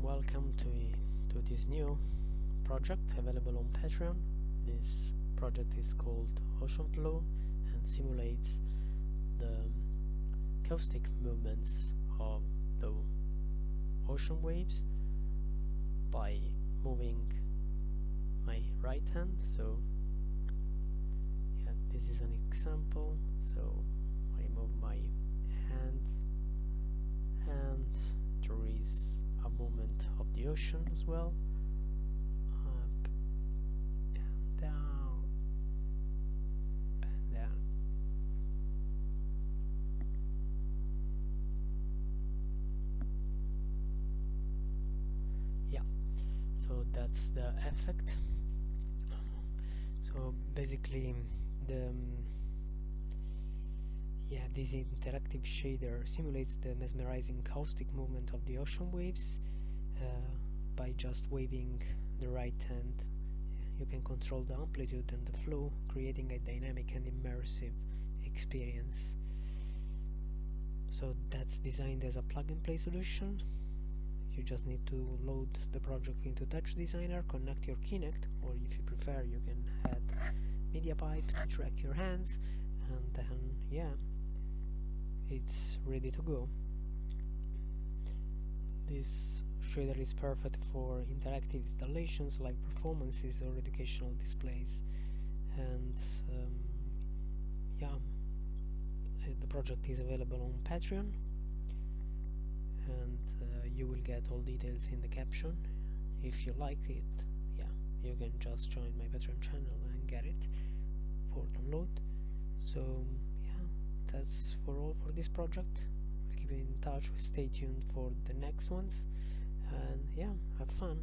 welcome to this new project available on Patreon. This project is called OceanFlow and simulates the acoustic movements of the ocean waves by moving my right hand. So yeah, this is an example. So I move my hand and there is a movement of the ocean as well, up and down and down. Yeah, so that's the effect. So basically this interactive shader simulates the mesmerizing acoustic movement of the ocean waves. By just waving the right hand, you can control the amplitude and the flow, creating a dynamic and immersive experience. So that's designed as a plug-and-play solution. You just need to load the project into TouchDesigner, connect your Kinect, or if you prefer you can add MediaPipe to track your hands, and then yeah, it's ready to go. This shader is perfect for interactive installations like performances or educational displays, and yeah, the project is available on Patreon, and you will get all details in the caption. If you like it, yeah, you can just join my Patreon channel and get it for download. So yeah, that's for all for this project. We'll keep in touch, stay tuned for the next ones, and yeah, have fun.